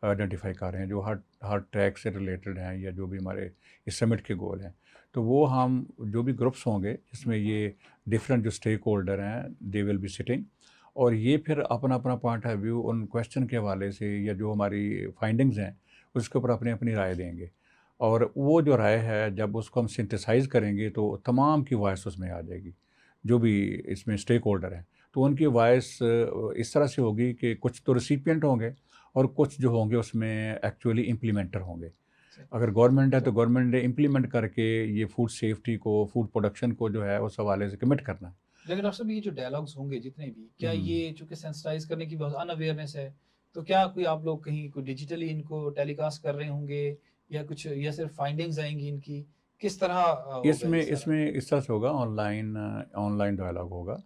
आइडेंटिफाई कर रहे हैं जो हर ट्रैक से रिलेटेड हैं या जो भी हमारे इस समिट के गोल हैं. तो वो हम जो भी ग्रुप्स होंगे जिसमें ये डिफरेंट जो स्टेक होल्डर हैं दे विल बी सिटिंग और ये फिर अपना अपना पॉइंट ऑफ व्यू उन क्वेश्चन के हवाले से या जो हमारी फाइंडिंग्स हैं उसके ऊपर अपनी अपनी राय देंगे. और वो जो राय है जब उसको हम सिंथेसाइज़ करेंगे तो तमाम की वॉइस उसमें आ जाएगी जो भी इसमें स्टेक होल्डर हैं. तो उनकी वॉइस इस तरह से होगी कि कुछ तो रिसिपिएंट होंगे और कुछ जो होंगे उसमें एक्चुअली इम्प्लीमेंटर होंगे. अगर गवर्नमेंट है तो गवर्नमेंट ने इम्प्लीमेंट करके ये फूड सेफ्टी को, फूड प्रोडक्शन को जो है उस हवाले से कमिट करना है. लेकिन डॉक्टर साहब ये जो डायलॉग्स होंगे जितने भी, क्या ये चूंकि सेंसिटाइज करने की बहुत अनअवेयरनेस है तो क्या कोई आप लोग कहीं कोई डिजिटली इनको टेलीकास्ट कर रहे होंगे या कुछ, या सिर्फ फाइंडिंग्स आएंगी इनकी, किस तरह इसमें इस तरह से होगा, ऑनलाइन डायलॉग होगा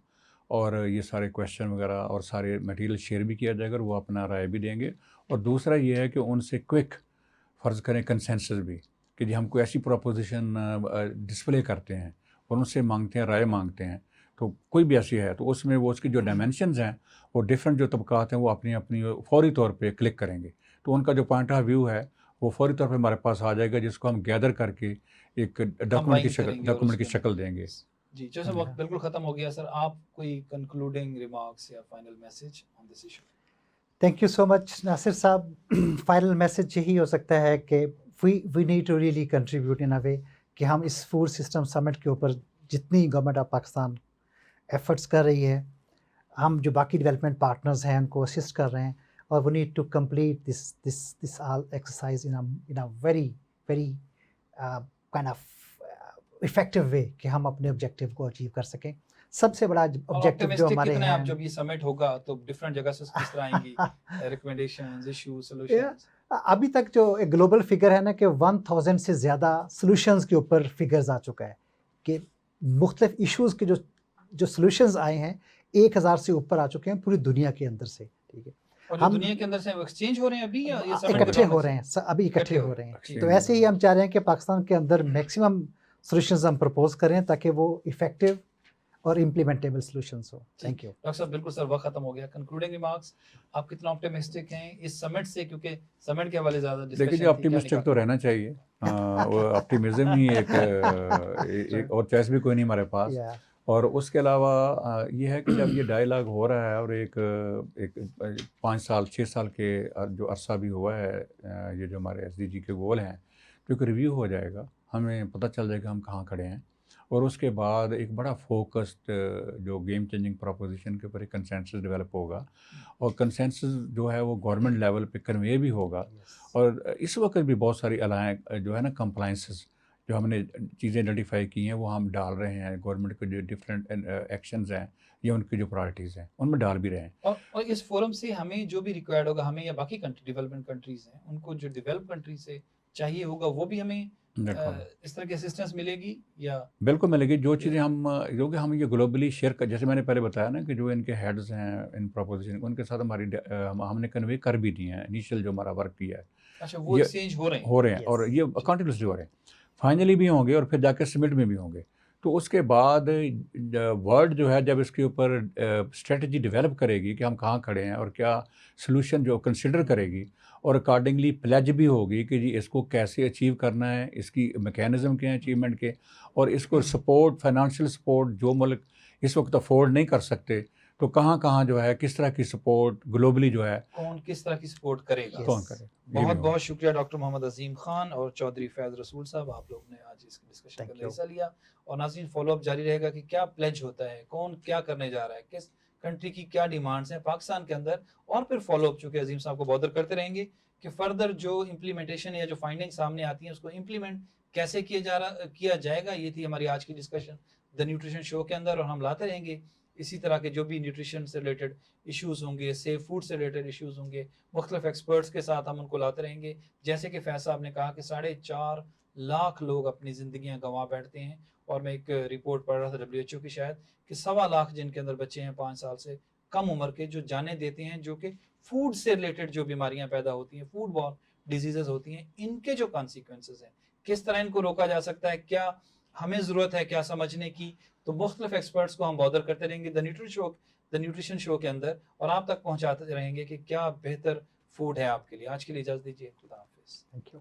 और ये सारे क्वेश्चन वगैरह और सारे मटेरियल शेयर भी किया जाएगा और वो अपना राय भी देंगे. और दूसरा ये है कि उनसे क्विक फ़र्ज़ करें कंसेंसस भी कि जी हम कोई ऐसी प्रोपोजिशन डिस्प्ले करते हैं और उनसे मांगते हैं, राय मांगते हैं, तो कोई भी ऐसी है तो उसमें वो उसकी जो डायमेंशंस हैं वो डिफरेंट जो तबकात हैं वो अपनी अपनी फौरी तौर पे क्लिक करेंगे तो उनका जो पॉइंट ऑफ व्यू है वो फौरी तौर पे हमारे पास आ जाएगा, जिसको हम गैदर करके एक डॉक्यूमेंट की शक्ल देंगे. जी जैसे वक्त बिल्कुल ख़त्म हो गया सर, आप कोई कंक्लूडिंग रिमार्क्स या final message on this issue? Thank you so much Nasir साहब. फाइनल मैसेज यही हो सकता है कि we need to really contribute in a way कि हम इस फूड सिस्टम समिट के ऊपर जितनी गवर्नमेंट ऑफ पाकिस्तान एफर्ट्स कर रही है, हम जो बाकी डेवलपमेंट पार्टनर्स हैं उनको असिस्ट कर रहे हैं, और we need to complete this all exercise in a very kind of effective way कि हम अपने ऑब्जेक्टिव को अचीव कर सकें. सबसे बड़ा ऑब्जेक्टिव जो हमारे हैं, आप जब ये समिट होगा तो डिफरेंट जगह से किस तरह आएंगी रिकमेंडेशंस, इश्यूज, सॉल्यूशंस? अभी तक जो एक ग्लोबल फिगर है ना कि 1000 से ज़्यादा सॉल्यूशंस के ऊपर फिगर्स आ चुका है कि मुख्तलिफ इश्यूज़ के जो सॉल्यूशंस आए हैं 1000 से ऊपर आ चुके हैं पूरी दुनिया के अंदर से. ठीक है, और जो दुनिया के अंदर से एक्सचेंज हो रहे हैं अभी, या ये समिट इकट्ठे हो रहे हैं, अभी इकट्ठे हो रहे हैं. तो ऐसे ही हम चाह रहे हैं कि पाकिस्तान के अंदर मैक्सिमम सॉल्यूशंस हम प्रपोज करें ताकि वो इफेक्टिव और इम्प्लीमेंटेबल सॉल्यूशंस हो. थैंक यू डॉक्टर साहब. बिल्कुल सर, वक्त खत्म हो गया. कंक्लूडिंग रिमार्क्स, आप कितना ऑप्टिमिस्टिक हैं इस समिट से, क्योंकि समिट के हवाले ज़्यादा डिस्कशन. देखिए जी, ऑप्टिमिस्टिक तो रहना चाहिए. वो ऑप्टिमिज्म ही एक और चॉइस भी कोई नहीं हमारे पास. और उसके अलावा ये है कि जब ये डायलॉग हो रहा है और एक 5 साल 6 साल के जो अरसा भी हुआ है, ये जो हमारे SDG के गोल हैं, तो एक रिव्यू हो जाएगा, हमें पता चल जाएगा हम कहाँ खड़े हैं. और उसके बाद एक बड़ा फोकस्ड जो गेम चेंजिंग प्रोपोजिशन के ऊपर एक कंसेंसस डेवलप होगा, और कंसेंसस जो है वो गवर्नमेंट लेवल पे कन्वे भी होगा. और इस वक्त भी बहुत सारी जो है ना कंप्लाइंसेस जो हमने चीज़ें आइडेंटिफाई की हैं वो हम डाल रहे हैं. गवर्नमेंट के जो डिफरेंट एक्शंस हैं या उनकी जो प्रायोरिटीज़ हैं उनमें डाल भी रहे हैं. और इस फोरम से हमें जो भी रिक्वायर्ड होगा, हमें या बाकी डेवलपमेंट कंट्रीज़ हैं उनको जो डेवलप कंट्री से चाहिए होगा वो भी हमें इस तरह की असिस्टेंस मिलेगी या? बिल्कुल मिलेगी. जो चीज़ें जो कि हम ये ग्लोबली शेयर कर, जैसे मैंने पहले बताया ना कि जो इनके हेड्स हैं इन प्रोपोजिशन, उनके साथ हमने कन्वे कर भी दिए हैं. इनिशियल जो हमारा वर्क किया है, अच्छा, वो एक्सचेंज हो रहे हैं और ये अकाउंटेबलिटी हो रहे हैं. फाइनली भी होंगे और फिर जाकर समिट में भी होंगे. तो उसके बाद वर्ल्ड जो है जब इसके ऊपर स्ट्रेटजी डेवलप करेगी कि हम कहाँ खड़े हैं और क्या सॉल्यूशन जो कंसिडर करेगी, और अकॉर्डिंगली प्लेज भी होगी कि जी इसको कैसे अचीव करना है, इसकी मैकेनिज़्म क्या है अचीवमेंट के, और इसको सपोर्ट, फाइनेंशियल सपोर्ट जो मुल्क इस वक्त अफोर्ड नहीं कर सकते, तो कहाँ जो है किस तरह की सपोर्ट ग्लोबली जो है कौन किस तरह की सपोर्ट करेगा, कौन करे. बहुत बहुत शुक्रिया डॉक्टर मोहम्मद अजीम खान और चौधरी फैज़ रसूल साहब, आप लोग ने आज इस डिस्कशन का हिस्सा लिया. और नाज़रीन, फॉलोअप जारी रहेगा कि क्या प्लेज होता है, कौन क्या करने जा रहा है, किस कंट्री की क्या डिमांड्स हैं पाकिस्तान के अंदर, और फिर फॉलोअप चूँकि अजीम साहब को बॉदर करते रहेंगे कि फर्दर जो इम्प्लीमेंटेशन या जो फाइंडिंग सामने आती हैं उसको इम्प्लीमेंट कैसे किया जाएगा. ये थी हमारी आज की डिस्कशन द न्यूट्रिशन शो के अंदर, और हम लाते रहेंगे इसी तरह के जो भी न्यूट्रिशन से रिलेटेड इश्यूज़ होंगे, सेफ फूड से रिलेटेड इश्यूज़ होंगे, मुख्तलिफ एक्सपर्ट्स के साथ हम उनको लाते रहेंगे. जैसे कि फैज़ साहब ने कहा कि 4.5 लाख लोग अपनी ज़िंदगियां गंवा बैठते हैं, और मैं एक रिपोर्ट पढ़ रहा था WHO की शायद, कि 1.25 लाख जिनके अंदर बच्चे हैं 5 साल से कम उम्र के जो जाने देते हैं, जो कि फूड से रिलेटेड जो बीमारियां पैदा होती हैं, फूड बॉर्न डिजीजेज होती हैं, इनके जो कॉन्सिक्वेंसेज हैं, किस तरह इनको रोका जा सकता है, क्या हमें ज़रूरत है क्या समझने की. तो मुख्तलिफ एक्सपर्ट्स को हम बॉदर करते रहेंगे द न्यूट्रिशन शो के अंदर, और आप तक पहुंचाते रहेंगे कि क्या बेहतर फूड है आपके लिए. आज के लिए इजाज़त दीजिए. खुदा हाफिज़. Thank you.